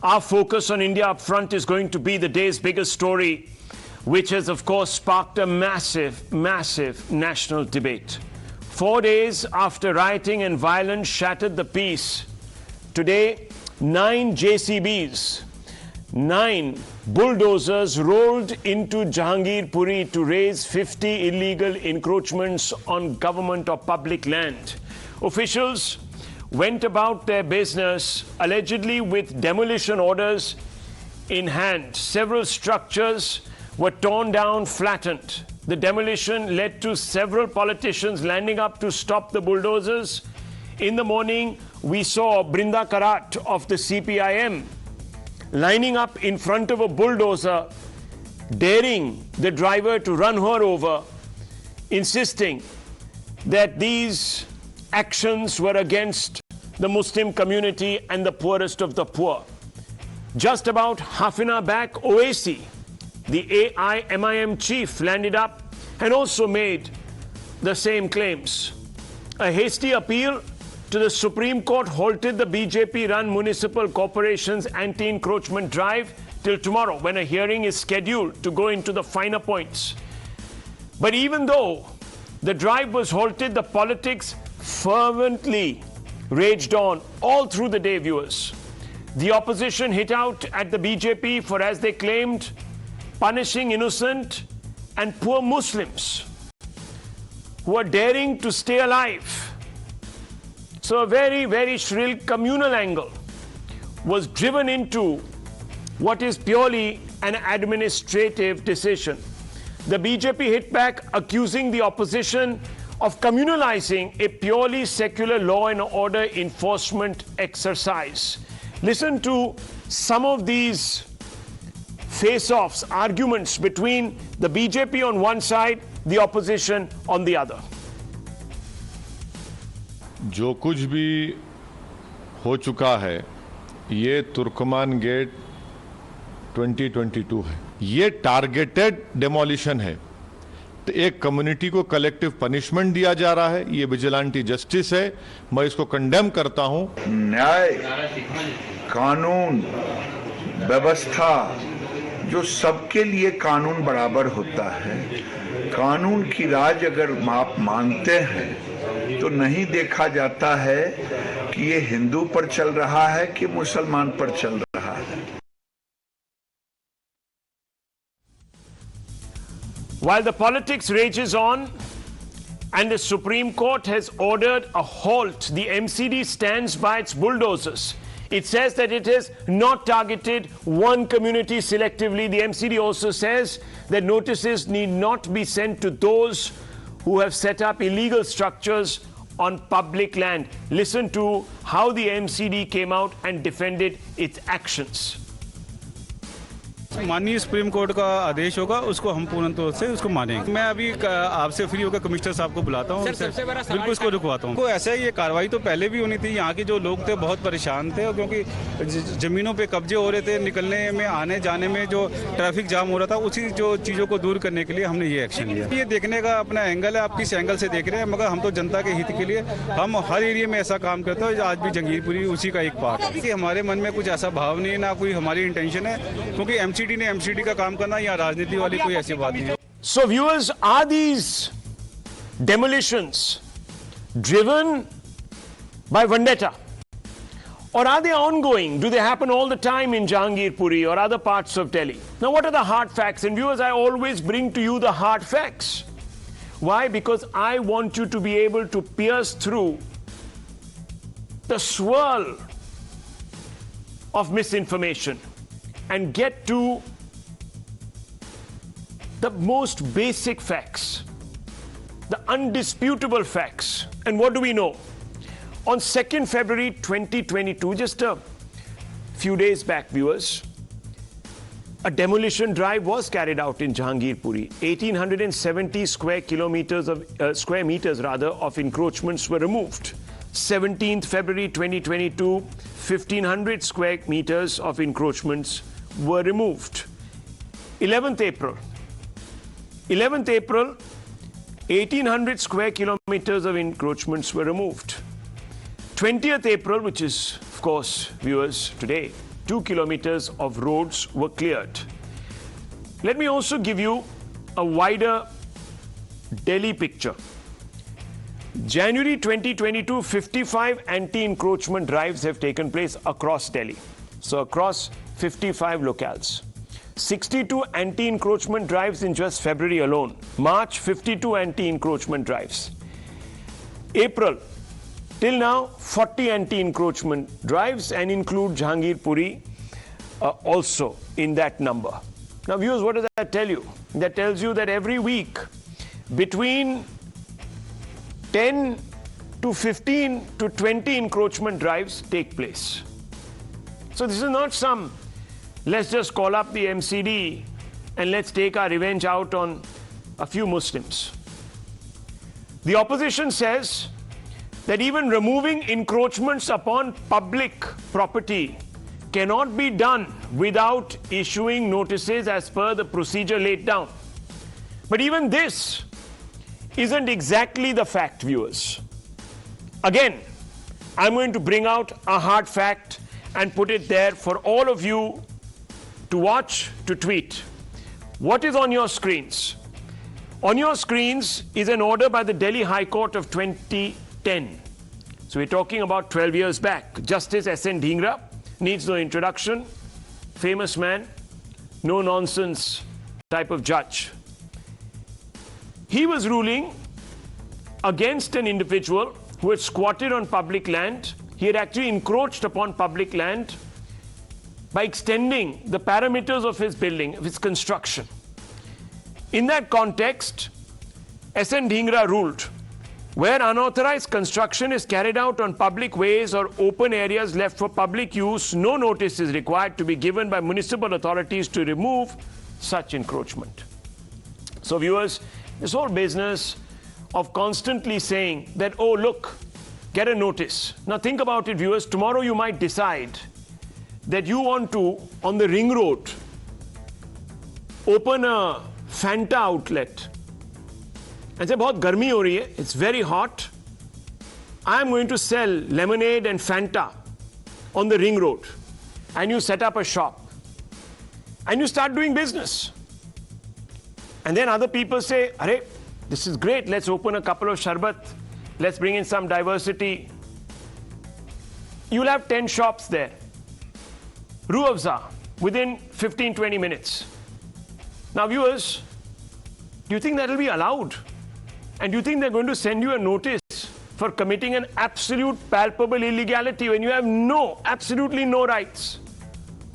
Our focus on India Upfront is going to be the day's biggest story, which has, of course, sparked a massive national debate. 4 days after rioting and violence shattered the peace, today, 9 JCBs, 9 bulldozers rolled into Jahangirpuri to raise 50 illegal encroachments on government or public land. Officials went about their business allegedly with demolition orders in hand. Several structures were torn down, flattened. The demolition led to several politicians landing up to stop the bulldozers. In the morning, we saw Brinda Karat of the CPIM lining up in front of a bulldozer, daring the driver to run her over, insisting that these actions were against the Muslim community and the poorest of the poor. Just about half an hour back, Owaisi, the AIMIM chief, landed up and also made the same claims. A hasty appeal to the Supreme Court halted the BJP-run municipal corporation's anti-encroachment drive till tomorrow, when a hearing is scheduled to go into the finer points. But even though the drive was halted, the politics fervently raged on all through the day, viewers. The opposition hit out at the BJP for, as they claimed, punishing innocent and poor Muslims who are daring to stay alive. So a very shrill communal angle was driven into what is purely an administrative decision. The BJP hit back, accusing the opposition of communalizing a purely secular law and order enforcement exercise. Listen to some of these face-offs, arguments between the BJP on one side, the opposition on the other. जो कुछ भी हो चुका है, ये तुर्कमान gate 2022 है। ये targeted demolition है। तो एक कम्युनिटी को कलेक्टिव पनिशमेंट दिया जा रहा है, ये विजिलेंटी जस्टिस है, मैं इसको कंडेम करता हूं। न्याय, कानून, व्यवस्था, जो सबके लिए कानून बराबर होता है, कानून की राज अगर आप मानते हैं तो नहीं देखा जाता है कि ये हिंदू पर चल रहा है कि मुसलमान पर चल रहा है। While the politics rages on and the Supreme Court has ordered a halt, the MCD stands by its bulldozers. It says that it has not targeted one community selectively. The MCD also says that notices need not be sent to those who have set up illegal structures on public land. Listen to how the MCD came out and defended its actions. माननीय supreme court का आदेश होगा, उसको हम पूर्ण तौर से उसको मानेंगे। मैं अभी आपसे फ्री होकर कमिश्नर साहब को बुलाता हूँ, बिल्कुल उसको रुकवाता हूँ। ऐसा ही ये कार्रवाई तो पहले भी होनी थी। यहाँ के जो लोग थे बहुत परेशान थे, क्योंकि ज़मीनों पे कब्जे हो रहे थे, निकलने में आने जाने में जो ट्रैफिक जाम हो रहा था, उसी जो चीज़ों को दूर करने के लिए हमने ये एक्शन लिया। ये देखने का अपना एंगल है, आप किस एंगल से देख रहे हैं, मगर हम तो जनता के हित के लिए हम हर एरिया में ऐसा काम करते हैं। आज भी जहांगीरपुरी उसी का एक पार्ट है कि हमारे मन में कुछ ऐसा भाव नहीं है, ना कोई हमारी इंटेंशन है, क्योंकि एमसीडी ने एमसीडी का काम करना या राजनीति वाली कोई ऐसी बात नहीं है। So viewers, are these demolitions driven by vendetta, or are they ongoing? Do they happen all the time in Jahangirpuri or other parts of Delhi? Now, what are the hard facts? And viewers, I always bring to you the hard facts. Why? Because I want you to be able to pierce through the swirl of misinformation and get to the most basic facts, the undisputable facts. And what do we know? On 2nd February 2022, just a few days back, viewers, a demolition drive was carried out in Jahangirpuri. 1,870 square meters of encroachments were removed. 17th February 2022, 1,500 square meters of encroachments were removed. 11th April, 1,800 square kilometers of encroachments were removed. 20th April, which is, of course, viewers, today, 2 kilometers of roads were cleared. Let me also give you a wider Delhi picture. January 2022, 55 anti-encroachment drives have taken place across Delhi. So across 55 locales. 62 anti-encroachment drives in just February alone. March, 52 anti-encroachment drives. April, till now, 40 anti-encroachment drives and include Jahangirpuri also in that number. Now viewers, what does that tell you? That tells you that every week between 10 to 15 to 20 encroachment drives take place. So this is not some, let's just call up the MCD and let's take our revenge out on a few Muslims. The opposition says that even removing encroachments upon public property cannot be done without issuing notices as per the procedure laid down. But even this isn't exactly the fact, viewers. Again, I'm going to bring out a hard fact and put it there for all of you to watch, to tweet. What is on your screens? On your screens is an order by the Delhi High Court of 2010. So we're talking about 12 years back. Justice S.N. Dhingra needs no introduction. Famous man, no nonsense type of judge. He was ruling against an individual who had squatted on public land. He had actually encroached upon public land by extending the parameters of his building, of his construction. In that context, S.N. Dhingra ruled, where unauthorized construction is carried out on public ways or open areas left for public use, no notice is required to be given by municipal authorities to remove such encroachment. So viewers, this whole business of constantly saying that, oh look, get a notice. Now think about it, viewers. Tomorrow you might decide that you want to, on the ring road, open a Fanta outlet and say, बहुत गर्मी हो रही है, it's very hot. I'm going to sell lemonade and Fanta on the ring road. And you set up a shop. And you start doing business. And then other people say, Arey, this is great, let's open a couple of sharbat, let's bring in some diversity. You'll have 10 shops there. Ruh Afza, within 15-20 minutes. Now viewers, do you think that will be allowed? And do you think they're going to send you a notice for committing an absolute palpable illegality when you have absolutely no rights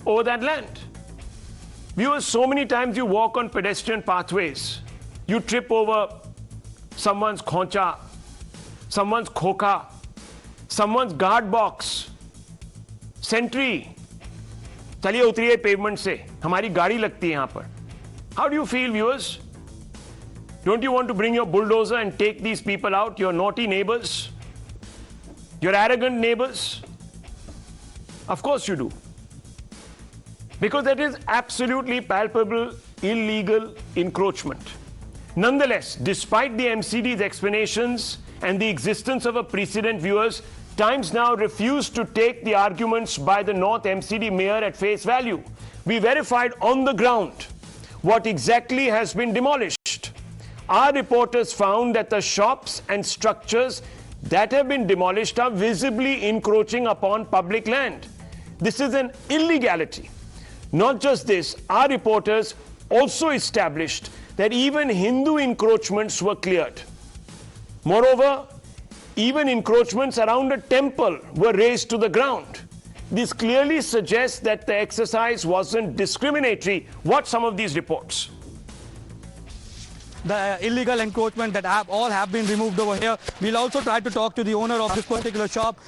over that land? Viewers, so many times you walk on pedestrian pathways, you trip over someone's khoncha, someone's khoka, someone's guard box, sentry. चलिए उतरिए pavement से, हमारी गाड़ी लगती है यहाँ पर. How do you feel, viewers? Don't you want to bring your bulldozer and take these people out, your naughty neighbors, your arrogant neighbors? Of course you do. Because that is absolutely palpable, illegal encroachment. Nonetheless, despite the MCD's explanations and the existence of a precedent, viewers, Times Now refused to take the arguments by the North MCD mayor at face value. We verified on the ground what exactly has been demolished. Our reporters found that the shops and structures that have been demolished are visibly encroaching upon public land. This is an illegality. Not just this, our reporters also established that even Hindu encroachments were cleared. Moreover, even encroachments around a temple were razed to the ground. This clearly suggests that the exercise wasn't discriminatory. Watch some of these reports. The illegal encroachment that all have been removed over here. We'll also try to talk to the owner of this particular shop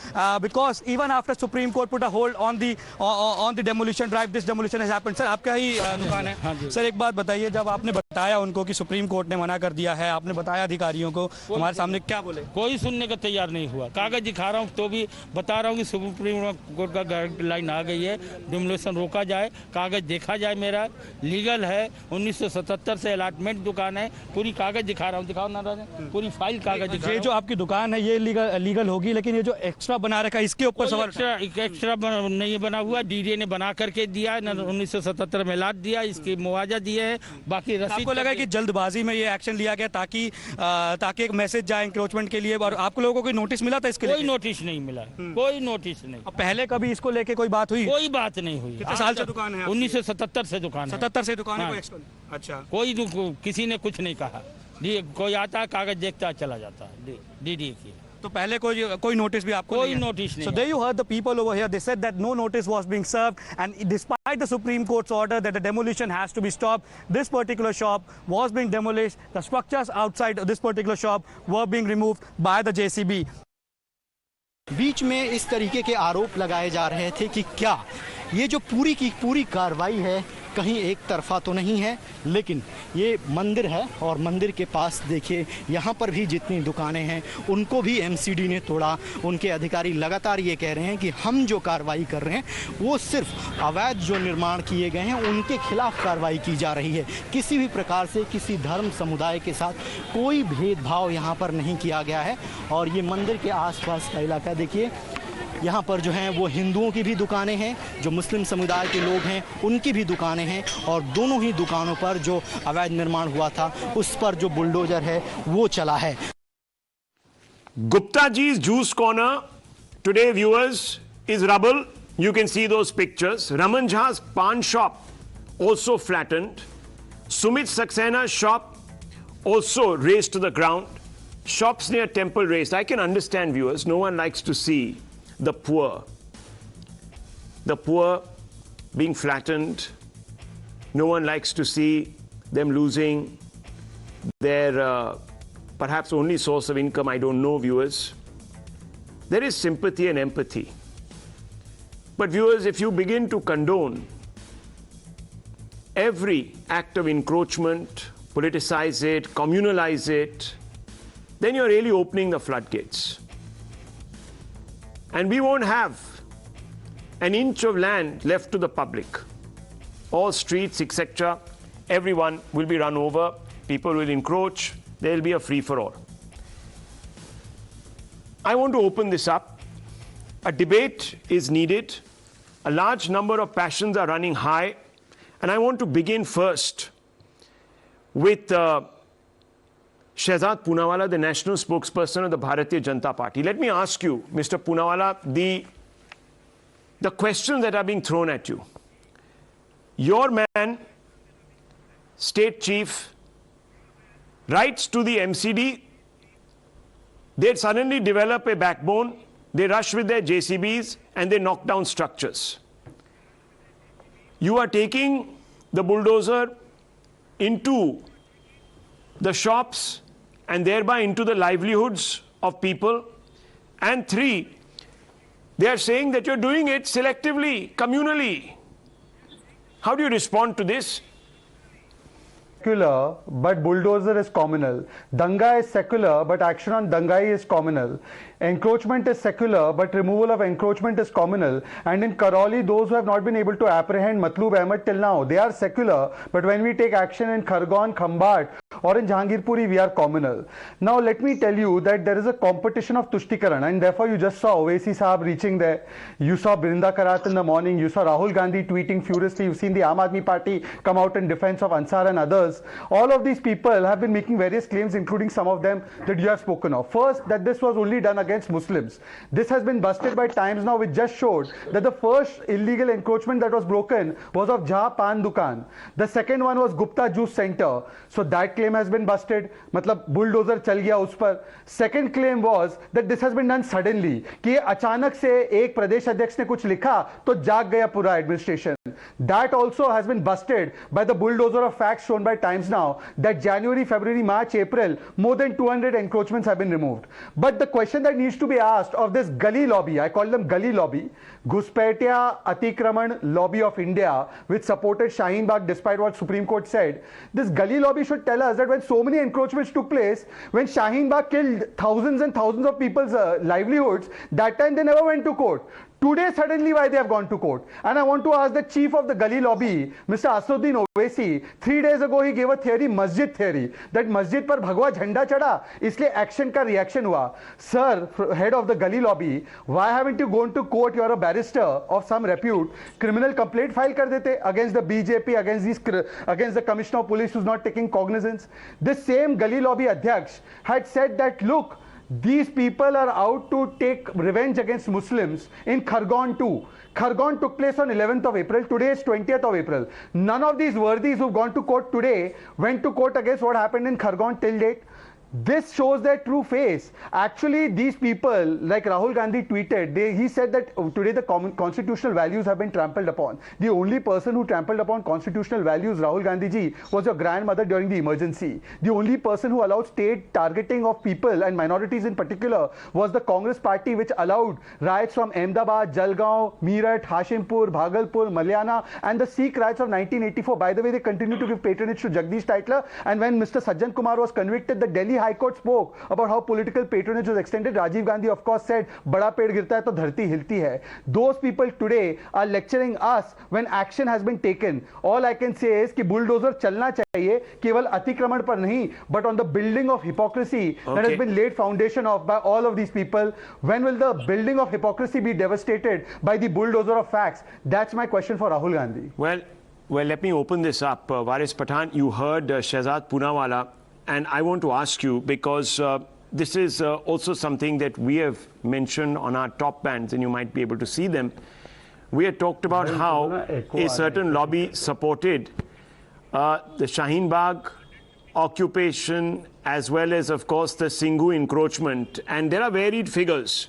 because even after Supreme Court put a hold on the demolition drive, this demolition has happened. Sir, आपका ही दुकान है. Sir एक बात बताइए, जब आपने बताया उनको कि सुप्रीम कोर्ट ने मना कर दिया है, आपने बताया अधिकारियों को, हमारे सामने क्या बोले? कोई सुनने का तैयार नहीं हुआ. कागज दिखा रहा हूँ तो भी बता रहा हूँ कि सुप्रीम कोर्ट का गाइडलाइन आ गई है, डिमोलिशन रोका जाए, कागज देखा जाए, मेरा लीगल है, 1977 से अलॉटमेंट दुकान है, पूरी कागज दिखा रहा हूँ, दिखाओ नाराज है, पूरी फाइल कागज दिखा। ये जो आपकी दुकान है ये लीगल होगी, लेकिन ये जो एक्स्ट्रा बना रखा है इसके ऊपर सवाल। एक्स्ट्रा नहीं बना हुआ, डीडीए ने बना करके दिया है, 1977 में लाद दिया, इसकी मुआवजा दिए है, बाकी रसीद। आपको लगा कि जल्दबाजी में ये एक्शन लिया गया ताकि एक मैसेज जाए इंक्रोचमेंट के लिए, और आप लोगों को कोई नोटिस मिला था इसके लिए? कोई नोटिस नहीं मिला, कोई नोटिस नहीं। पहले कभी इसको लेके कोई बात हुई? कोई बात नहीं हुई। कितने साल से दुकान है? 1977 से दुकान है। 77 से दुकान है। हाँ। अच्छा, कोई किसी ने कुछ नहीं कहा, कोई आता है कागज देखता है चला जाता है डीडीए की। तो पहले कोई नोटिस भी आपको कोई नोटिस नहीं। So there you heard the people over here. They said that no notice was being served, and despite the Supreme Court's order that the demolition has to be stopped, this particular shop was being demolished. The structures outside this particular shop were being removed by the JCB. बीच में इस तरीके के आरोप लगाए जा रहे थे कि क्या ये जो पूरी की पूरी कार्रवाई है कहीं एक तरफा तो नहीं है, लेकिन ये मंदिर है और मंदिर के पास देखिए यहाँ पर भी जितनी दुकानें हैं उनको भी एमसीडी ने तोड़ा। उनके अधिकारी लगातार ये कह रहे हैं कि हम जो कार्रवाई कर रहे हैं वो सिर्फ अवैध जो निर्माण किए गए हैं उनके खिलाफ कार्रवाई की जा रही है। किसी भी प्रकार से किसी धर्म समुदाय के साथ कोई भेदभाव यहाँ पर नहीं किया गया है। और ये मंदिर के आसपास का इलाका देखिए, यहाँ पर जो हैं वो हिंदुओं की भी दुकानें हैं, जो मुस्लिम समुदाय के लोग हैं उनकी भी दुकानें हैं, और दोनों ही दुकानों पर जो अवैध निर्माण हुआ था उस पर जो बुलडोजर है वो चला है। Gupta ji's juice corner today, viewers, is rubble. You can see those pictures. Raman Jha's pan shop also flattened. Sumit Saxena's shop also razed to the ground. Shops near Temple razed. I can understand, viewers, no one likes to see the poor being flattened. No one likes to see them losing their perhaps only source of income. I don't know, viewers. There is sympathy and empathy. But viewers, if you begin to condone every act of encroachment, politicize it, communalize it, then you're really opening the floodgates. And we won't have an inch of land left to the public. All streets, etc., everyone will be run over, people will encroach, there will be a free-for-all. I want to open this up. A debate is needed. A large number of passions are running high. And I want to begin first with Shehzad Poonawalla, the national spokesperson of the Bharatiya Janata Party. Let me ask you, Mr. Poonawalla, the questions that are being thrown at you. Your man, state chief, writes to the MCD, they suddenly develop a backbone, they rush with their JCBs and they knock down structures. You are taking the bulldozer into the shops and thereby into the livelihoods of people. And three, they are saying that you're doing it selectively, communally. How do you respond to this? Secular, but bulldozer is communal. Danga is secular, but action on Dangai is communal. Encroachment is secular, but removal of encroachment is communal. And in Karoli, those who have not been able to apprehend Matloob Ahmed till now, they are secular, but when we take action in Khargon, Khambat, or in Jahangirpuri, we are communal. Now, let me tell you that there is a competition of Tushtikaran, and therefore you just saw Owaisi Sahab reaching there. You saw Brinda Karat in the morning. You saw Rahul Gandhi tweeting furiously. You've seen the Aam Aadmi Party come out in defense of Ansar and others. All of these people have been making various claims, including some of them that you have spoken of. First, that this was only done against Muslims. This has been busted by Times Now, which just showed that the first illegal encroachment that was broken was of Jah Pan Dukan. The second one was Gupta Juice Center. So that claim has been busted. Matlab bulldozer chal gaya us par. Second claim was that this has been done suddenly. कि अचानक से एक प्रदेश अध्यक्ष ने कुछ लिखा तो जाग गया पूरा administration. That also has been busted by the bulldozer of facts shown by Times Now, that January, February, March, April, more than 200 encroachments have been removed. But the question that needs to be asked of this gully lobby, I call them gully lobby, Ghuspatia Atikraman lobby of India, which supported Shaheen Bagh despite what Supreme Court said, this gully lobby should tell us that when so many encroachments took place, when Shaheen Bagh killed thousands and thousands of people's livelihoods, that time they never went to court. Today, suddenly, why they have gone to court? And I want to ask the chief of the Gali lobby, Mr. Asduddin Owaisi. 3 days ago, he gave a theory, masjid theory, that masjid par bhagwa jhanda chada, isliye action ka reaction hua. Sir, head of the Gali lobby, why haven't you gone to court? You are a barrister of some repute. Criminal complaint file kar dete against the BJP, against the Commissioner of Police who's not taking cognizance. This same Gali lobby adhyaksh had said that, look, these people are out to take revenge against Muslims in Khargon too. Khargon took place on 11th of April. Today is 20th of April. None of these worthies who've gone to court today went to court against what happened in Khargon till date. This shows their true face. Actually, these people, like Rahul Gandhi tweeted, he said that today the constitutional values have been trampled upon. The only person who trampled upon constitutional values, Rahul Gandhi ji, was your grandmother during the emergency. The only person who allowed state targeting of people and minorities in particular was the Congress party, which allowed riots from Ahmedabad, Jalgaon, Meerut, Hashimpur, Bhagalpur, Malyana, and the Sikh riots of 1984. By the way, they continue to give patronage to Jagdish Titler. And when Mr. Sajjan Kumar was convicted, the Delhi High Court spoke about how political patronage was extended. Rajiv Gandhi, of course, said, "Bada ped girta hai to dharti hilti hai." Those people today are lecturing us when action has been taken. All I can say is कि bulldozer चलना चाहिए, केवल अतिक्रमण पर नहीं, but on the building of hypocrisy that has been laid foundation of by all of these people. When will the building of hypocrisy be devastated by the bulldozer of facts? That's my question for Rahul Gandhi. Well, let me open this up. Waris Pathan, you heard Shehzad Poonawala. And I want to ask you, because this is also something that we have mentioned on our top bands, and you might be able to see them. We had talked about how a certain lobby supported the Shaheen Bagh occupation, as well as, of course, the Singhu encroachment. And there are varied figures.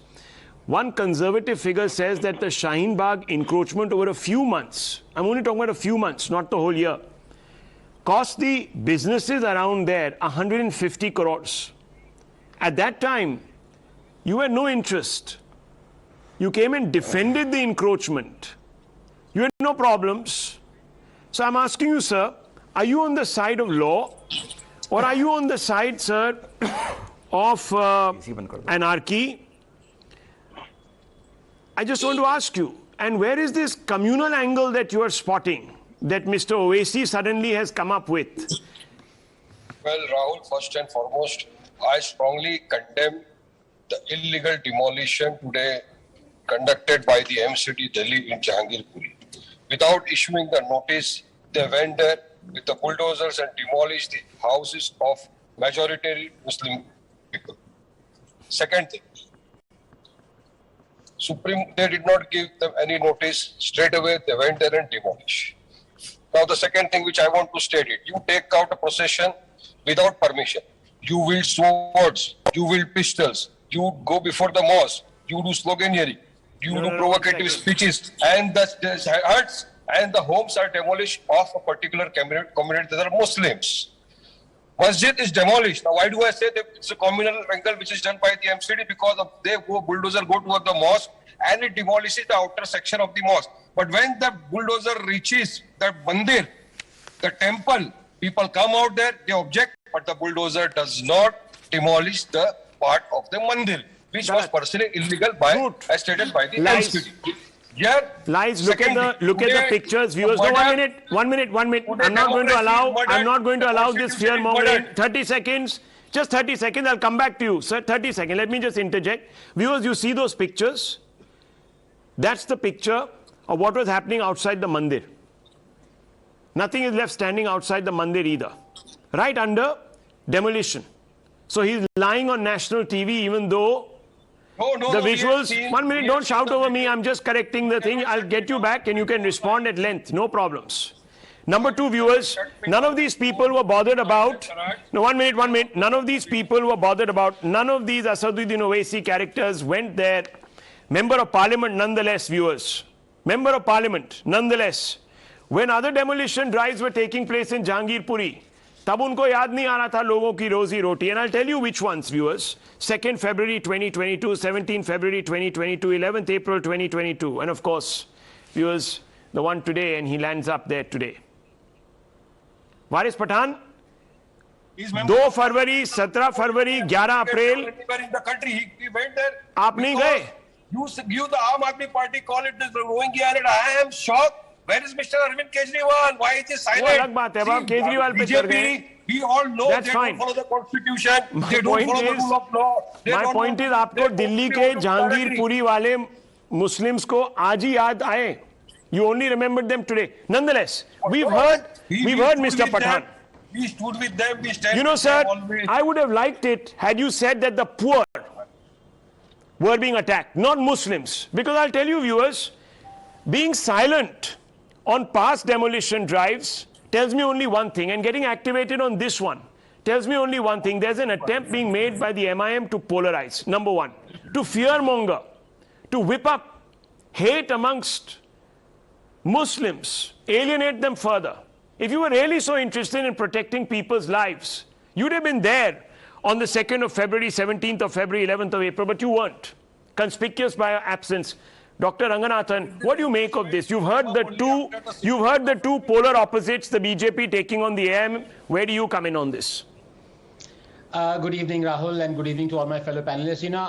One conservative figure says that the Shaheen Bagh encroachment over a few months, I'm only talking about a few months, not the whole year, cost the businesses around there 150 crores. At that time, you had no interest. You came and defended the encroachment. You had no problems. So I'm asking you, sir, are you on the side of law, or are you on the side, sir, of anarchy? I just want to ask you, and where is this communal angle that you are spotting, that Mr. Owaisi suddenly has come up with? Well, Rahul, first and foremost, I strongly condemn the illegal demolition today conducted by the MCD Delhi in Jahangirpuri. Without issuing the notice, they went there with the bulldozers and demolished the houses of majority Muslim people. Second thing, they did not give them any notice. Straight away, they went there and demolished. Now, the second thing which I want to state it, you take out a procession without permission. You wield swords, you wield pistols, you go before the mosque, you do sloganeering, you do provocative speeches, and the huts and the homes are demolished of a particular community that are Muslims. Masjid is demolished. Now, why do I say that it's a communal angle which is done by the MCD? Because bulldozer go toward the mosque and it demolishes the outer section of the mosque. But when the bulldozer reaches the mandir, the temple, people come out there, they object, but the bulldozer does not demolish the part of the mandir, which was personally illegal by, as stated by the MCD. Yeah. Lies. Look at the pictures, viewers. No, 1 minute. I'm not going to allow this fear mongering. 30 seconds. Just 30 seconds. I'll come back to you, sir. 30 seconds. Let me just interject. Viewers, you see those pictures? That's the picture of what was happening outside the mandir. Nothing is left standing outside the mandir either. Right under demolition. So he's lying on national TV, even though the visuals. 1 minute, don't shout over me. I'm just correcting the thing. I'll get you back and you can respond at length. No problems. Number two, viewers, none of these people were bothered about. No, 1 minute. None of these people were bothered about. None of these Asduddin Owaisi characters went there. Member of Parliament, nonetheless, viewers. Member of Parliament, nonetheless. When other demolition drives were taking place in Jahangirpuri, तब उनको याद नहीं आ रहा था लोगों की रोजी रोटी. And I'll tell you which ones, viewers. 2nd February 2022, 17th February 2022, 11th April 2022. And of course, viewers, the one today, and he lands up there today. Waris Pathan, 2 फरवरी, 17 फरवरी, 11 अप्रैल. आप नहीं गए? You the Aam Aadmi Party call it the Rohingya, and I am shocked. Where is Mr. Arvind Kejriwal? Why is he silent? वो अलग बात है, अब आप केजरीवाल पे चढ़ गए. We all know That's they fine. don't follow the constitution. My They don't point follow the is- rule of law. They My don't point know- is, आपको दिल्ली के जहांगीरपुरी वाले Muslims को आज ही याद आए. You only remembered them today. Nonetheless, we've heard Mr. Pathan. We stood with them. We stand You know, with sir, them always. I would have liked it had you said that the poor were being attacked, not Muslims. Because I'll tell you, viewers, being silent on past demolition drives tells me only one thing, and getting activated on this one tells me only one thing. There's an attempt being made by the MIM to polarize, number one, to fearmonger, to whip up hate amongst Muslims, alienate them further. If you were really so interested in protecting people's lives, you'd have been there on the 2nd of February, 17th of February, 11th of April, but you weren't. Conspicuous by your absence. Dr. Ranganathan, what do you make of this? You've heard the two polar opposites, the BJP taking on the AM. Where do you come in on this? Good evening, Rahul, and good evening to all my fellow panelists. You know,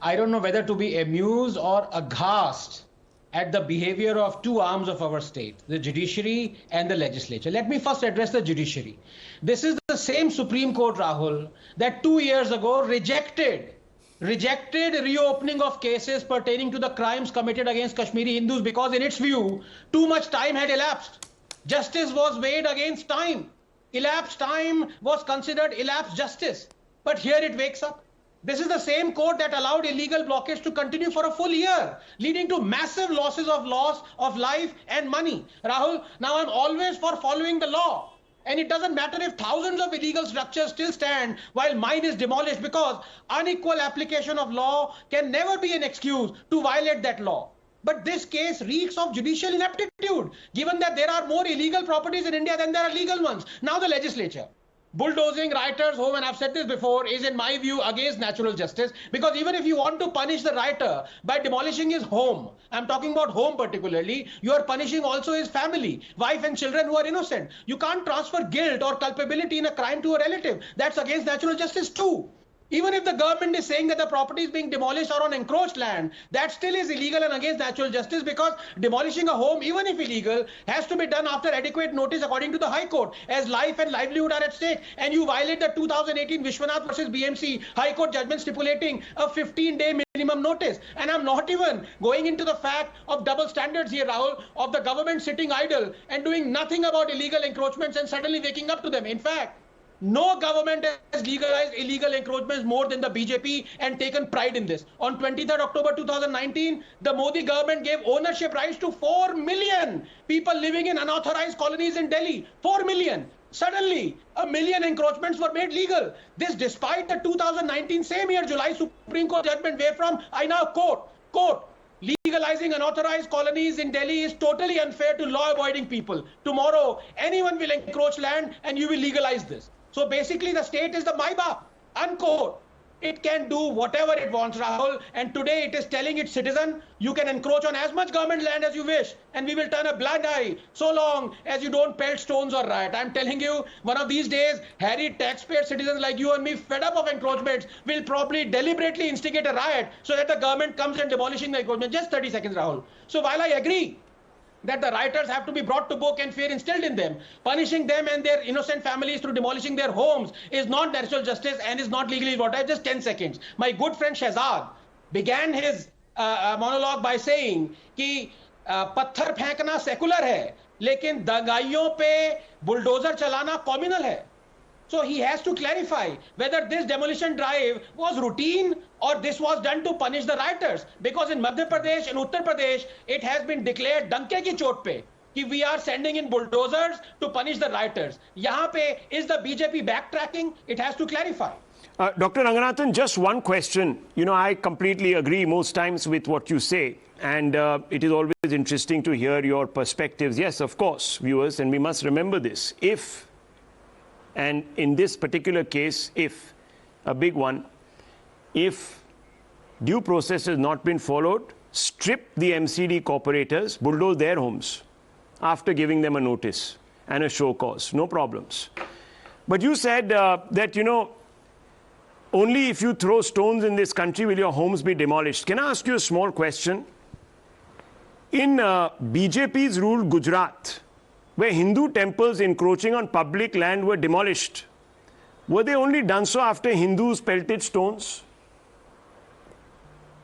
I don't know whether to be amused or aghast at the behavior of two arms of our state, the judiciary and the legislature. Let me first address the judiciary. This is the same Supreme Court, Rahul, that 2 years ago rejected reopening of cases pertaining to the crimes committed against Kashmiri Hindus because in its view, too much time had elapsed. Justice was weighed against time. Elapsed time was considered elapsed justice. But here it wakes up. This is the same court that allowed illegal blockage to continue for a full year, leading to massive loss of life and money. Rahul, now I'm always for following the law. And it doesn't matter if thousands of illegal structures still stand while mine is demolished, because unequal application of law can never be an excuse to violate that law. But this case reeks of judicial ineptitude, given that there are more illegal properties in India than there are legal ones. Now the legislature. Bulldozing rioters home, and I've said this before, is in my view against natural justice, because even if you want to punish the rioter by demolishing his home, I'm talking about home particularly, you are punishing also his family, wife and children who are innocent. You can't transfer guilt or culpability in a crime to a relative. That's against natural justice too. Even if the government is saying that the properties being demolished are on encroached land, that still is illegal and against natural justice, because demolishing a home, even if illegal, has to be done after adequate notice according to the High Court, as life and livelihood are at stake. And you violate the 2018 Vishwanath versus BMC High Court judgment stipulating a 15-day minimum notice. And I'm not even going into the fact of double standards here, Rahul, of the government sitting idle and doing nothing about illegal encroachments and suddenly waking up to them. In fact, no government has legalized illegal encroachments more than the BJP and taken pride in this. On 23rd October 2019, the Modi government gave ownership rights to 4 million people living in unauthorized colonies in Delhi. 4 million. Suddenly, 1 million encroachments were made legal. This despite the 2019 same year July Supreme Court judgment where from, I now quote, legalizing unauthorized colonies in Delhi is totally unfair to law-abiding people. Tomorrow, anyone will encroach land and you will legalize this. So basically, the state is the Maibab, unquote. It can do whatever it wants, Rahul. And today it is telling its citizen, you can encroach on as much government land as you wish, and we will turn a blind eye so long as you don't pelt stones or riot. I'm telling you, one of these days, harried taxpayer citizens like you and me, fed up of encroachments, will probably deliberately instigate a riot so that the government comes and demolishing the encroachment. Just 30 seconds, Rahul. So while I agree that the rioters have to be brought to book and fear instilled in them, punishing them and their innocent families through demolishing their homes is not natural justice and is not legally what. Just 10 seconds. My good friend Shehzad began his monologue by saying कि पत्थर फेंकना secular है, लेकिन दंगाइयों पे bulldozer चलाना communal है. So he has to clarify whether this demolition drive was routine or this was done to punish the rioters. Because in Madhya Pradesh and Uttar Pradesh, it has been declared danke ki chot pe कि we are sending in bulldozers to punish the rioters. यहाँ पे is the BJP backtracking? It has to clarify. Dr. Ranganathan, just one question. You know, I completely agree most times with what you say. And it is always interesting to hear your perspectives. Yes, of course, viewers, and we must remember this. And in this particular case, if a big one, if due process has not been followed, strip the MCD corporators, bulldoze their homes after giving them a notice and a show cause. No problems. But you said that, you know, only if you throw stones in this country will your homes be demolished. Can I ask you a small question? In BJP's ruled Gujarat, where Hindu temples encroaching on public land were demolished, were they only done so after Hindus pelted stones?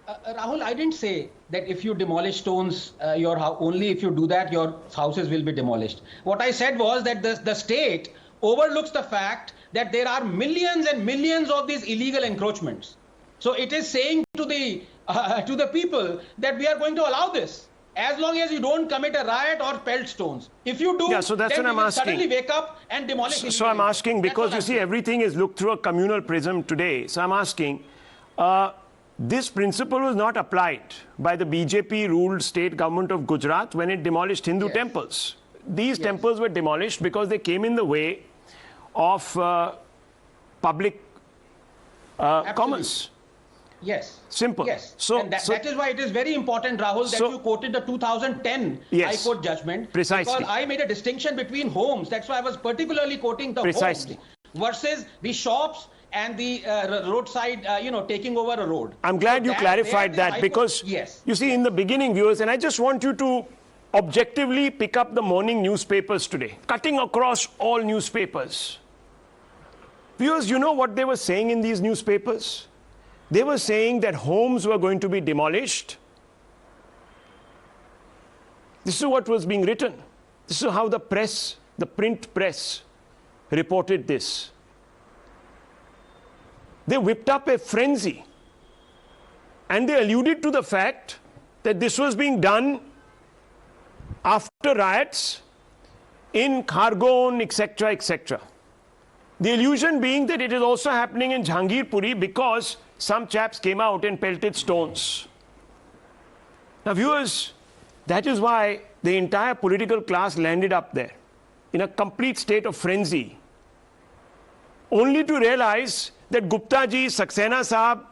Rahul, I didn't say that if you demolish stones, only if you do that, your houses will be demolished. What I said was that the state overlooks the fact that there are millions and millions of these illegal encroachments. So it is saying to the people that we are going to allow this, as long as you don't commit a riot or pelt stones. If you do, so that's then what I'm will asking. suddenly wake up and demolish. So I'm asking, because you see, everything is looked through a communal prism today. So I'm asking, this principle was not applied by the BJP-ruled state government of Gujarat when it demolished Hindu temples. These temples were demolished because they came in the way of public commerce. Yes. Simple. Yes. So, and that is why it is very important, Rahul, that you quoted the 2010 High Court judgment. Precisely. Because I made a distinction between homes. That's why I was particularly quoting the homes versus the shops and the roadside, taking over a road. I'm glad you clarified that, because you see, in the beginning, viewers, and I just want you to objectively pick up the morning newspapers today, cutting across all newspapers. Viewers, you know what they were saying in these newspapers? They were saying that homes were going to be demolished. This is what was being written. This is how the press, the print press, reported this. They whipped up a frenzy, and they alluded to the fact that this was being done after riots in Khargon, etc., etc. The allusion being that it is also happening in Jahangirpuri because some chaps came out and pelted stones. Now, viewers, that is why the entire political class landed up there in a complete state of frenzy, only to realize that Gupta ji, Saxena Sahab,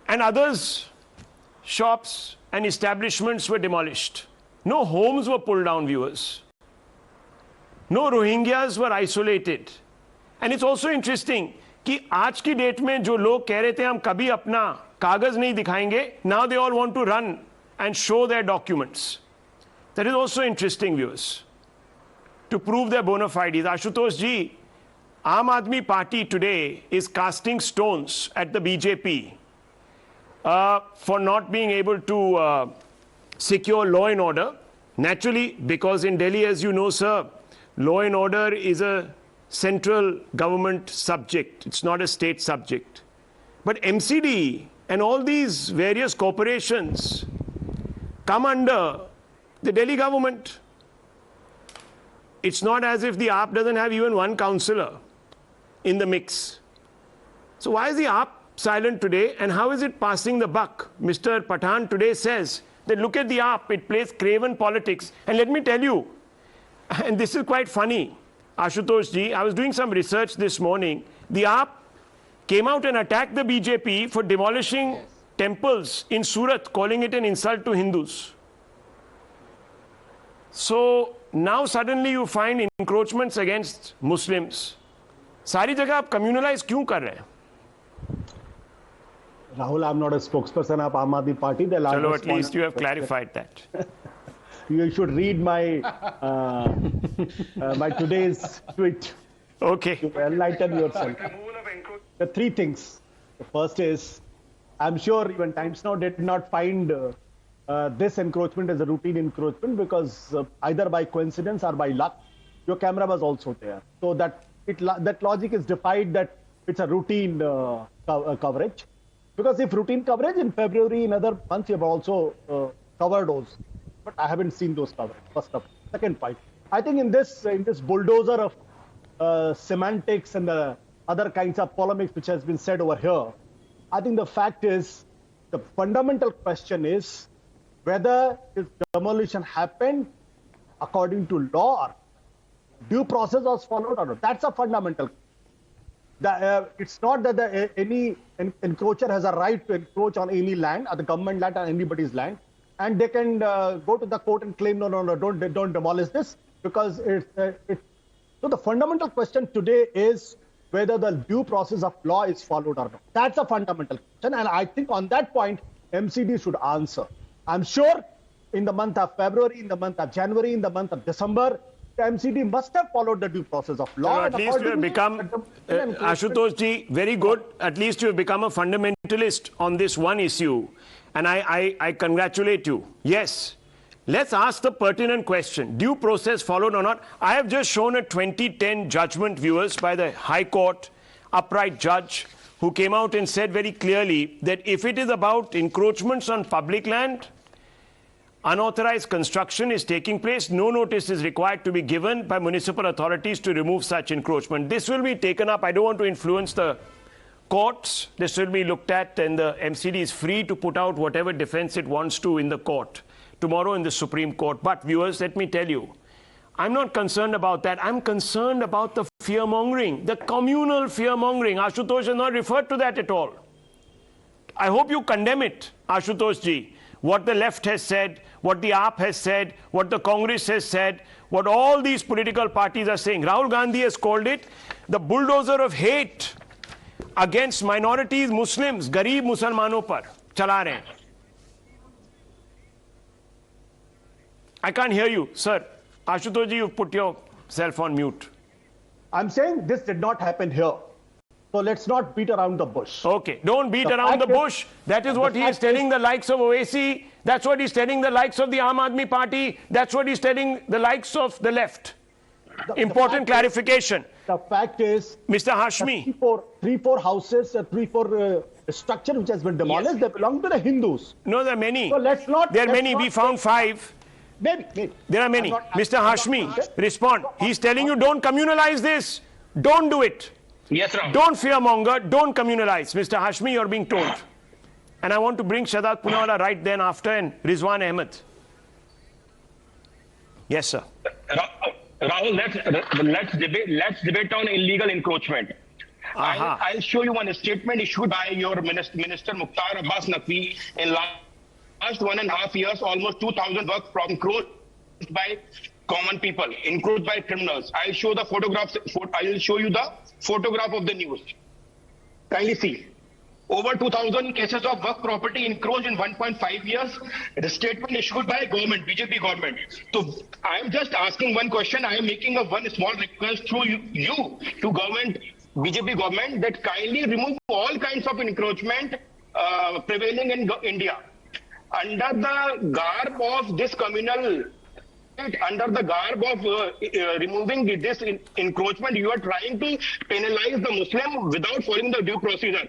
and others' shops and establishments were demolished. No homes were pulled down, viewers. No Rohingyas were isolated. And it's also interesting कि आज की date में जो लोग कह रहे थे हम कभी अपना कागज नहीं दिखाएंगे, now they all want to run and show their documents. That is also interesting, viewers, to prove their bona fides. Ashutosh ji, Aam Aadmi Party today is casting stones at the BJP for not being able to secure law and order. Naturally, because in Delhi, as you know, sir, law and order is a central government subject. It's not a state subject. But MCD and all these various corporations come under the Delhi government. It's not as if the AAP doesn't have even one councillor in the mix. So why is the AAP silent today, and how is it passing the buck? Mr. Pathan today says that look at the AAP, it plays craven politics. And let me tell you, and this is quite funny, Ashutosh ji, I was doing some research this morning. The AAP came out and attacked the BJP for demolishing temples in Surat, calling it an insult to Hindus. So now suddenly you find encroachments against Muslims. सारी जगह आप communalize क्यों कर रहे हैं? Rahul, I'm not a spokesperson of Aam Aadmi Party. Chalo, at least you have clarified that. You should read my my today's tweet. Okay. To enlighten yourself. The three things. The first is, I'm sure even Times Now did not find this encroachment as a routine encroachment because either by coincidence or by luck, your camera was also there. So that logic is defied that it's a routine coverage. Because if routine coverage in February, in other months, you have also covered those. But I haven't seen those covered. First up. Second point. I think in this bulldozer of semantics and the other kinds of polemics which has been said over here, I think the fact is, the fundamental question is whether this demolition happened according to law or due process was followed or not. That's a fundamental. It's not that any encroacher has a right to encroach on any land, or the government land, or anybody's land, and they can go to the court and claim, no, don't demolish this, because it's so the fundamental question today is whether the due process of law is followed or not. That's a fundamental question, and I think on that point, MCD should answer. I'm sure in the month of February, in the month of January, in the month of December, the MCD must have followed the due process of law. So at least you have become, Ashutosh ji, very good. At least you have become a fundamentalist on this one issue. And I congratulate you. Yes. Let's ask the pertinent question. Due process followed or not? I have just shown a 2010 judgment, viewers, by the High Court, upright judge, who came out and said very clearly that if it is about encroachments on public land, unauthorized construction is taking place, no notice is required to be given by municipal authorities to remove such encroachment. This will be taken up. I don't want to influence the courts. This will be looked at, and the MCD is free to put out whatever defense it wants to in the court tomorrow in the Supreme Court. But viewers, let me tell you, I'm not concerned about that. I'm concerned about the fear-mongering, the communal fear-mongering. Ashutosh has not referred to that at all. I hope you condemn it, Ashutosh ji. What the left has said, what the AAP has said, what the Congress has said, what all these political parties are saying. Rahul Gandhi has called it the bulldozer of hate against minorities, Muslims, Garib Musalmano par chala rahe hain. I can't hear you, sir. Ashutosh ji, you've put yourself on mute. I'm saying this did not happen here. So let's not beat around the bush. Okay, don't beat around the bush. That is what he is telling the likes of Owaisi. That's what he's telling the likes of the Aam Aadmi Party. That's what he's telling the likes of the left. Important clarification. The fact is, Mr. Hashmi, three, four houses, structure which has been demolished, they belong to the Hindus. No, there are many. So let's not. There are many. We found 5. Maybe. There are many. Mr. Hashmi, respond. He's telling you, don't communalize this. Don't do it. Yes, sir. Don't fearmonger. Don't communalize. Mr. Hashmi, you're being told. And I want to bring Shehzad Poonawalla right then after, and Rizwan Ahmed. Yes, sir. Rahul, let's debate on illegal encroachment. I'll show you one statement issued by your Minister Mukhtar Abbas Naqvi in last 1.5 years. Almost 2,000 work from encroached by common people, encroached by criminals. I'll show the photographs. I'll show you the photograph of the news. Kindly see. Over 2,000 cases of work property encroached in 1.5 years. The statement issued by government, BJP government. So I am just asking one question. I am making one small request through you to government, BJP government, that kindly remove all kinds of encroachment prevailing in India. Under the garb of this communal, under the garb of removing this encroachment, you are trying to penalize the Muslim without following the due procedure.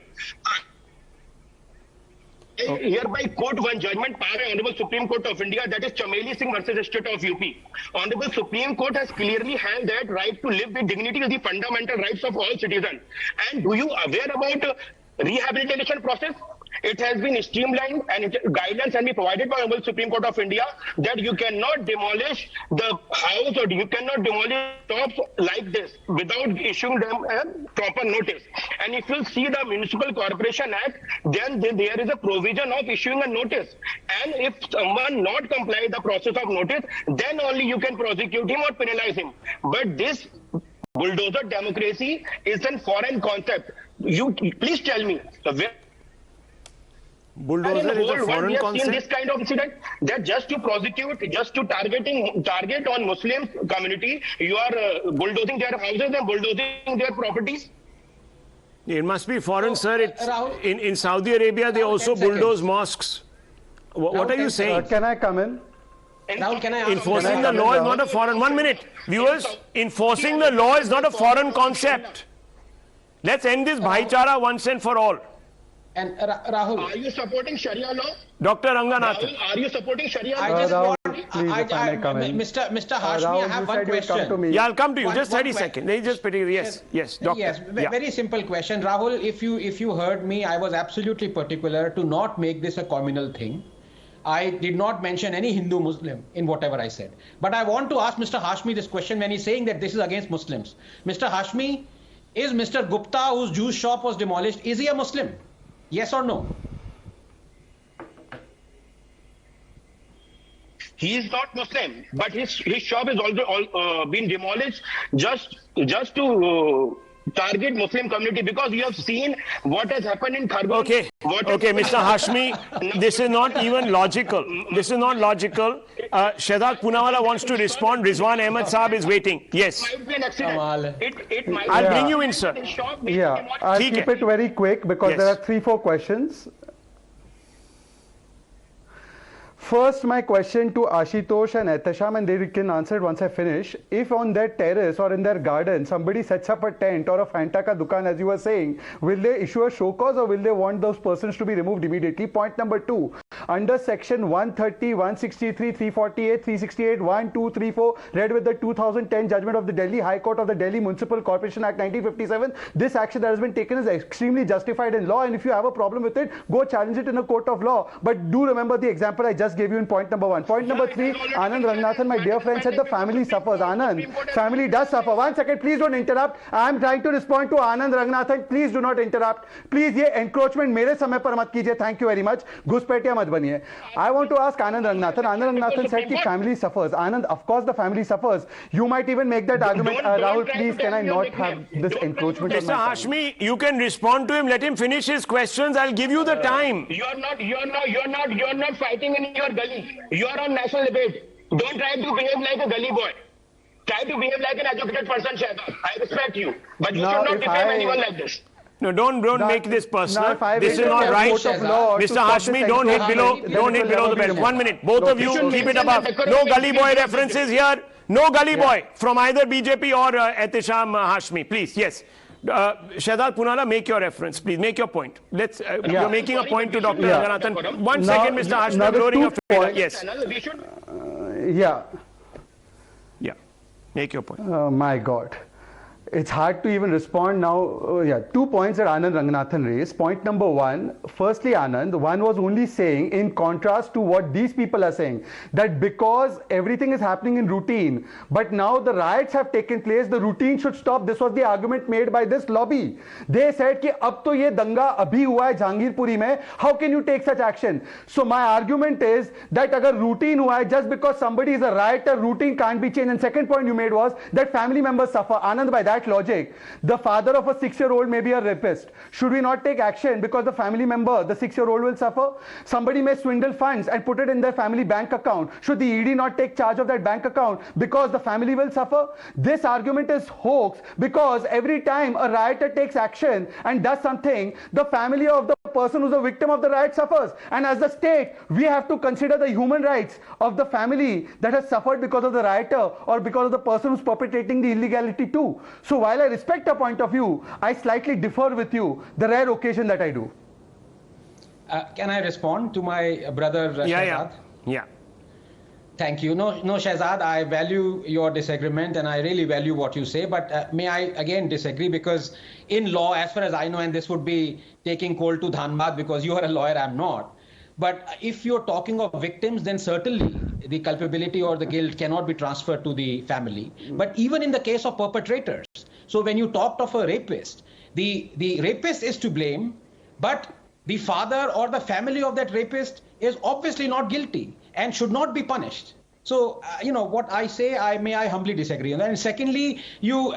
Hereby quote one judgment by the Honorable Supreme Court of India, that is Chameli Singh versus State of UP. Honorable Supreme Court has clearly held that right to live with dignity is the fundamental rights of all citizens. And do you aware about rehabilitation process? It has been streamlined, and guidelines can be provided by Honorable Supreme Court of India that you cannot demolish the house or you cannot demolish shops like this without issuing them a proper notice. And if you see the Municipal Corporation Act, then there is a provision of issuing a notice. And if someone not comply the process of notice, then only you can prosecute him or penalize him. But this bulldozer democracy is a foreign concept. You please tell me where. Bulldozer is a foreign concept. We have seen this kind of incident that just to prosecute, just to target on Muslim community, you are bulldozing their houses and bulldozing their properties. It must be foreign, sir. It's, in Saudi Arabia, they also bulldoze mosques. What are you saying? Can I come in? Rahul, can I ask enforcing the law is not a foreign. 1 minute, viewers. Enforcing the law is not a foreign concept. Let's end this bhaichara once and for all. And Rahul, are you supporting Sharia law? Dr. Ranganathan. Rahul, are you supporting Sharia law? I just Rahul, want, please, if I may come in. Mr. Hashmi, Rahul, I have you one said you'll come to question. me. Yeah, I'll come to you. One- Just one 30 que- seconds. Just yes, doctor. Yes, Yeah. very simple question. Rahul, if you heard me, I was absolutely particular to not make this a communal thing. I did not mention any Hindu Muslim in whatever I said. But I want to ask Mr. Hashmi this question when he's saying that this is against Muslims. Mr. Hashmi, is Mr. Gupta, whose juice shop was demolished, is he a Muslim? Yes or no? He is not Muslim, but his shop is also been demolished just to target Muslim community, because you have seen what has happened in Khargone. Okay, okay, Mr. Hashmi, this is not even logical. This is not logical. Shehzad Poonawalla wants to respond. Rizwan Ahmed Saab is waiting. Yes. It might be an accident. It might I'll bring you in, sir. Yeah, I'll keep it very quick because there are 3-4 questions. First, my question to Ashutosh and Ehtesham, and they can answer it once I finish. If on their terrace or in their garden, somebody sets up a tent or a Fanta ka dukan, as you were saying, will they issue a show cause or will they want those persons to be removed immediately? Point number 2, under section 130, 163, 348, 368, 1, 2, 3, 4, read with the 2010 judgment of the Delhi High Court of the Delhi Municipal Corporation Act 1957, this action that has been taken is extremely justified in law, and if you have a problem with it, go challenge it in a court of law. But do remember the example I just gave you in point number 1. Point number 3, Anand Ranganathan, my dear friend, said the family suffers. Anand, family does suffer. 1 second, please don't interrupt. I am trying to respond to Anand Ranganathan. Please do not interrupt. Please, ye encroachment mere samay par mat kijiye. Thank you very much. Ghuspetia mat baniye. I want to ask Anand Ranganathan. Anand Ranganathan said the family suffers. Anand, of course the family suffers. You might even make that argument. Rahul, please, can I not have this encroachment? Mr. Hashmi, you can respond to him. Let him finish his questions. I'll give you the time. You're not fighting in your gully. You are on national debate. Don't try to behave like a gully boy. Try to behave like an educated person, Shehzad. I respect you, but you should not defame anyone like this. No, don't make this personal. This is not right. Mr. Hashmi, don't hit below the belt. 1 minute. Both of you keep it above. No gully boy references here. No gully boy from either BJP or Ehtesham Hashmi. Please, yes. Shehzad Poonawalla, make your reference, please. Make your point. You're making a point to Dr. Ranganathan. 1 second, Mr. Hashmi, I'm lowering your finger. Yes. Yeah. Make your point. Oh my God. It's hard to even respond now. 2 points that Anand Ranganathan raised. Point number 1, firstly, Anand, one was only saying, in contrast to what these people are saying, that because everything is happening in routine, but now the riots have taken place, the routine should stop. This was the argument made by this lobby. They said कि अब तो ये दंगा अभी हुआ है जहांगीरपुरी में, how can you take such action? So my argument is that अगर routine हुआ है, just because somebody is a rioter, routine can't be changed. And second point you made was that family members suffer. Anand, by that logic, the father of a 6-year-old may be a rapist. Should we not take action because the family member, the 6-year-old, will suffer? Somebody may swindle funds and put it in their family bank account. Should the ED not take charge of that bank account because the family will suffer? This argument is hoax because every time a rioter takes action and does something, the family of the person who's a victim of the riot suffers. And as the state, we have to consider the human rights of the family that has suffered because of the rioter or because of the person who's perpetrating the illegality too. So while I respect your point of view, I slightly differ with you, the rare occasion that I do. Can I respond to my brother Shehzad? Yeah. Thank you. No, Shehzad, I value your disagreement and I really value what you say, but may I again disagree, because in law, as far as I know, and this would be taking coal to Dhanbad because you are a lawyer, I'm not. But if you're talking of victims, then certainly the culpability or the guilt cannot be transferred to the family. But even in the case of perpetrators, so when you talked of a rapist, the rapist is to blame, but the father or the family of that rapist is obviously not guilty and should not be punished. So, what I say, I humbly disagree. And secondly, you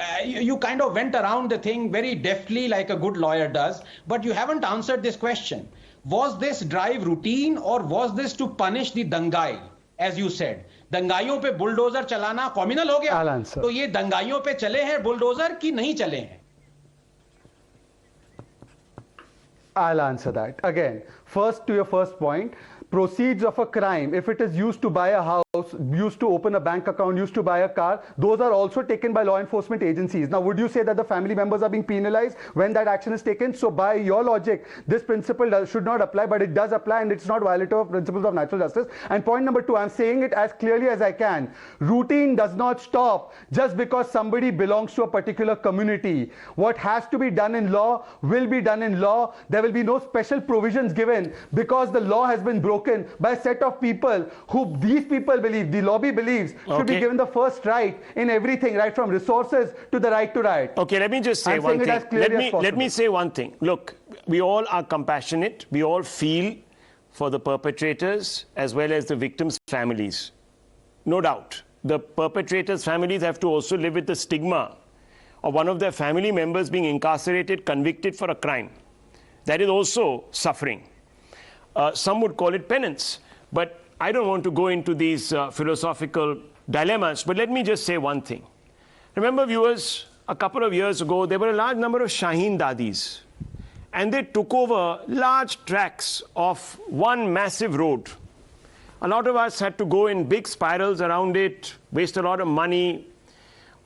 kind of went around the thing very deftly like a good lawyer does, but you haven't answered this question. Was this drive routine or was this to punish the dangai, as you said? दंगाइयों पे bulldozer चलाना communal हो गया, तो ये दंगाइयों पे चले हैं bulldozer कि नहीं चले हैं? I'll answer that. Again, first to your first point, proceeds of a crime, if it is used to buy a house, used to open a bank account, used to buy a car, those are also taken by law enforcement agencies. Now, would you say that the family members are being penalized when that action is taken? So by your logic, this principle should not apply, but it does apply and it's not violative of principles of natural justice. And point number 2, I'm saying it as clearly as I can. Routine does not stop just because somebody belongs to a particular community. What has to be done in law will be done in law. There will be no special provisions given because the law has been broken by a set of people who these people believe, the lobby believes, should be given the first right in everything, right from resources to the right to riot. Okay, let me just say one thing. Let me say one thing. Look, we all are compassionate. We all feel for the perpetrators as well as the victims' families. No doubt. The perpetrators' families have to also live with the stigma or one of their family members being incarcerated, convicted for a crime. That is also suffering. Some would call it penance. But I don't want to go into these philosophical dilemmas. But let me just say one thing. Remember, viewers, a couple of years ago, there were a large number of Shaheen Dadis. And they took over large tracts of one massive road. A lot of us had to go in big spirals around it, waste a lot of money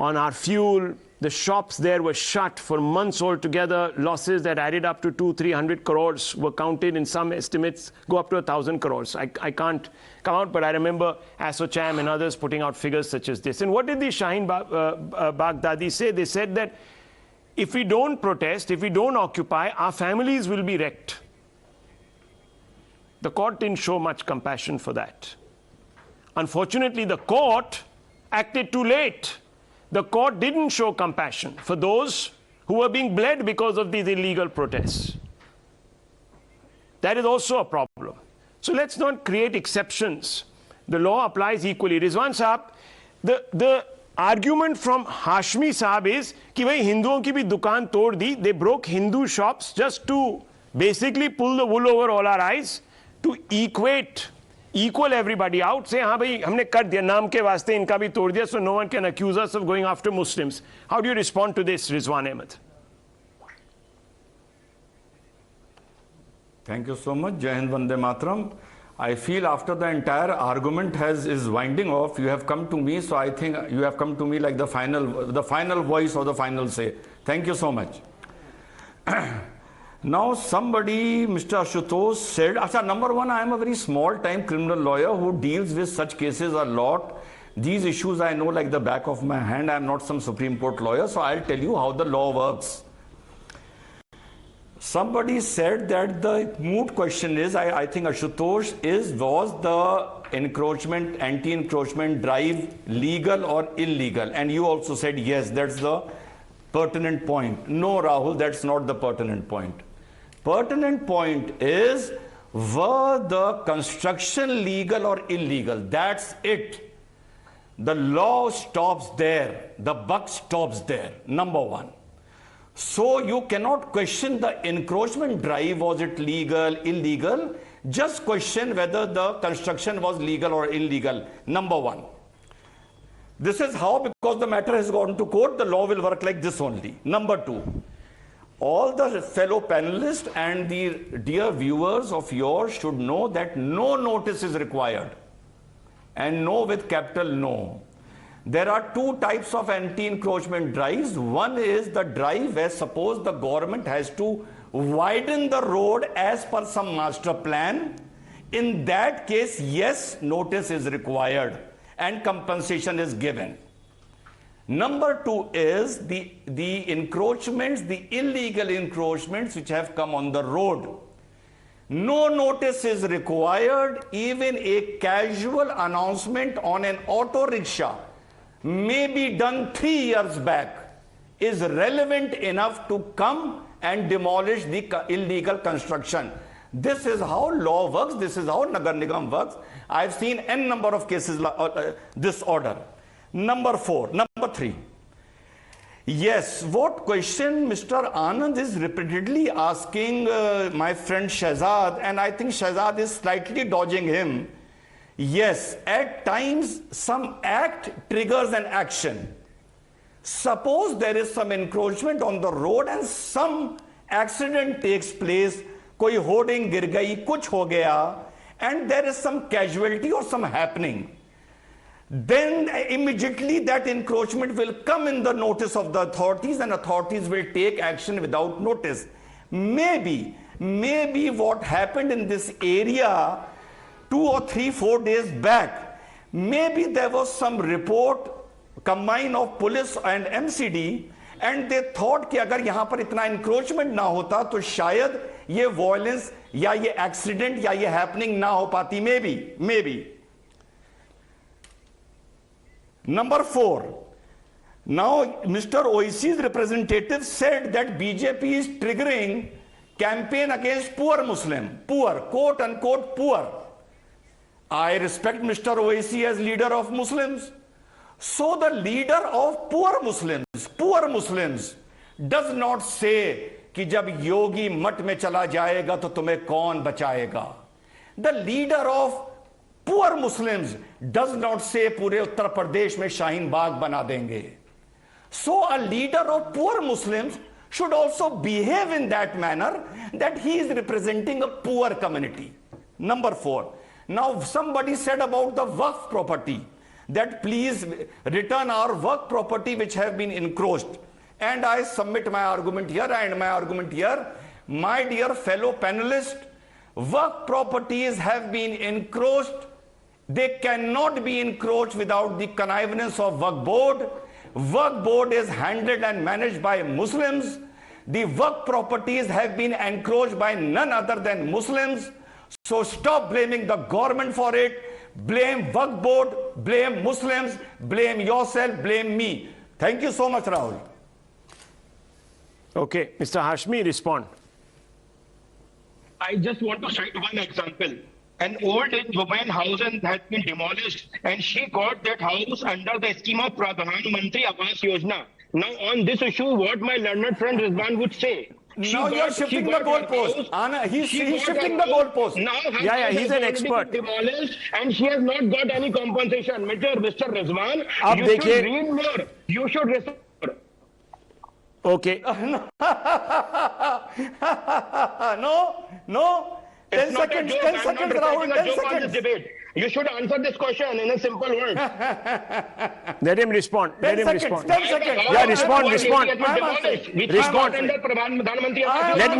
on our fuel. The shops there were shut for months altogether. Losses that added up to 200-300 crores were counted. In some estimates go up to 1,000 crores. I can't come out, but I remember Asocham and others putting out figures such as this. And what did the Shaheen Baghdadi say? They said that if we don't protest, if we don't occupy, our families will be wrecked. The court didn't show much compassion for that. Unfortunately, the court acted too late. The court didn't show compassion for those who were being bled because of these illegal protests. That is also a problem. So let's not create exceptions. The law applies equally. Rizwan Saab, the argument from Hashmi Saab is कि भाई हिंदुओं की भी दुकान तोड़ दी. They broke Hindu shops just to basically pull the wool over all our eyes, to equal everybody out, say हाँ भाई हमने कर दिया नाम के वास्ते इनका भी तोड़ दिया, so no one can accuse us of going after Muslims. How do you respond to this, Rizwan Ahmed? Thank you so much. Jai Hind, Vande Mataram. I feel after the entire argument is winding off, you have come to me, so I think you have come to me like the final voice or the final say. Thank you so much. Now somebody, Mr. Ashutosh said, number one, I am a very small time criminal lawyer who deals with such cases a lot. These issues I know like the back of my hand. I am not some Supreme Court lawyer, so I'll tell you how the law works. Somebody said that the moot question is, I think Ashutosh, was the encroachment, anti-encroachment drive legal or illegal? And you also said yes, that's the pertinent point. No, Rahul, that's not the pertinent point. Pertinent point is, were the construction legal or illegal? That's it. The law stops there. The buck stops there. Number one. So you cannot question the encroachment drive, was it legal, illegal? Just question whether the construction was legal or illegal. Number one. This is how, because the matter has gone to court, the law will work like this only. Number two. All the fellow panelists and the dear viewers of yours should know that no notice is required. And no with capital no. There are two types of anti-encroachment drives. One is the drive where suppose the government has to widen the road as per some master plan. In that case, yes, notice is required and compensation is given. Number two is the encroachments, the illegal encroachments which have come on the road. No notice is required. Even a casual announcement on an auto rickshaw, may be done 3 years back, is relevant enough to come and demolish the illegal construction. This is how law works. This is how Nagar Nigam works. I've seen n number of cases this order. Number three. Yes, what question Mr. Anand is repeatedly asking my friend Shehzad, and I think Shehzad is slightly dodging him. Yes, at times some act triggers an action. Suppose there is some encroachment on the road and some accident takes place, koi hoarding gir gayi, kuch ho gaya, and there is some casualty or some happening. Then immediately that encroachment will come in the notice of the authorities and authorities will take action without notice. Maybe what happened in this area 2 or 3, 4 days back, maybe there was some report combined of police and MCD and they thought कि अगर यहाँ पर इतना encroachment ना होता तो शायद ये violence या ये accident या ये happening ना हो पाती. Maybe. Number 4. Now Mr. Owaisi's representative said that BJP is triggering campaign against poor Muslim, poor, quote unquote poor. I respect Mr. Owaisi as leader of Muslims. So the leader of poor Muslims, poor Muslims does not say कि जब योगी मठ में चला जाएगा तो तुम्हें कौन बचाएगा. The leader of poor Muslims does not say पूरे उत्तर प्रदेश में शाहीन बाग बना देंगे. So a leader of poor Muslims should also behave in that manner that he is representing a poor community. Number 4. Now somebody said about the Waqf property that please return our Waqf property which have been encroached. And I submit my argument here and my argument here. My dear fellow panelists, Waqf properties have been encroached. They cannot be encroached without the connivance of Waqf board. Waqf board is handled and managed by Muslims. The Waqf properties have been encroached by none other than Muslims. So stop blaming the government for it. Blame Waqf board, blame Muslims, blame yourself, blame me. Thank you so much, Rahul. Okay, Mr. Hashmi, respond. I just want to cite one example. An old age woman house has been demolished and she got that house under the scheme of Pradhan Mantri Awas Yojana. Now on this issue, what my learned friend Rizwan would say. Now you are shifting the goalpost. He's shifting the goalpost. Now yeah, he's an expert. Demolished and she has not got any compensation. Mr. Rizwan, you should read more. You should listen. Okay. No. 10 seconds, 10 seconds, Rahul, 10 seconds. Debate. You should answer this question in a simple word. Let him respond. 10 seconds. Yeah, respond. Respond. Let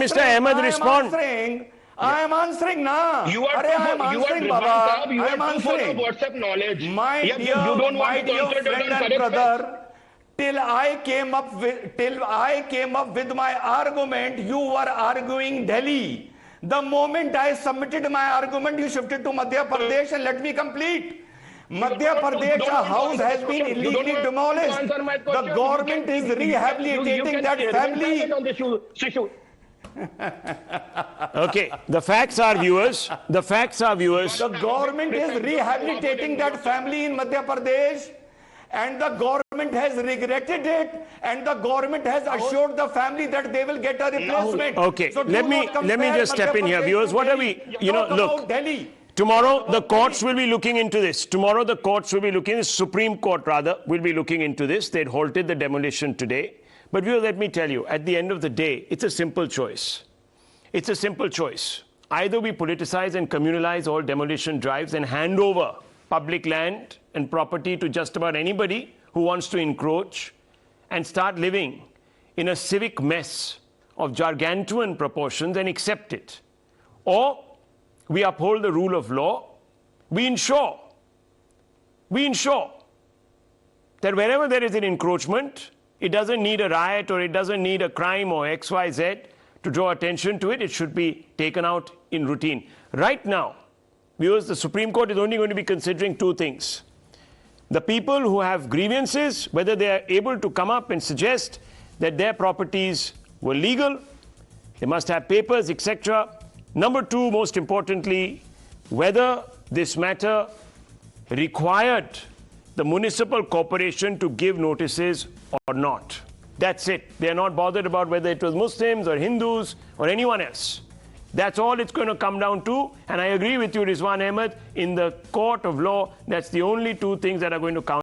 Mr. Ahmed respond. I am answering now. You are answering, Baba. You are answering. WhatsApp knowledge. My dear friend and brother, till I came up with my argument, you were arguing Delhi. The moment I submitted my argument, you shifted to Madhya Pradesh, and let me complete. Madhya Pradesh, a house has been illegally demolished. The government is rehabilitating that family. Okay, the facts are viewers. The government is rehabilitating that family in Madhya Pradesh. And the government has regretted it, and the government has assured the family that they will get a replacement. Okay, so let me just step in here, viewers. What are we? Look. Delhi. Tomorrow the courts will be looking into this. The Supreme Court rather will be looking into this. They'd halted the demolition today. But viewers, let me tell you, at the end of the day, it's a simple choice. Either we politicize and communalize all demolition drives and hand over public land and property to just about anybody who wants to encroach and start living in a civic mess of gargantuan proportions and accept it. Or we uphold the rule of law. We ensure that wherever there is an encroachment, it doesn't need a riot or it doesn't need a crime or XYZ to draw attention to it. It should be taken out in routine. Right now, viewers, the Supreme Court is only going to be considering two things. The people who have grievances, whether they are able to come up and suggest that their properties were legal, they must have papers, etc. Number two, most importantly, whether this matter required the municipal corporation to give notices or not. That's it. They are not bothered about whether it was Muslims or Hindus or anyone else. That's all it's going to come down to. And I agree with you, Rizwan Ahmed, in the court of law, that's the only two things that are going to count.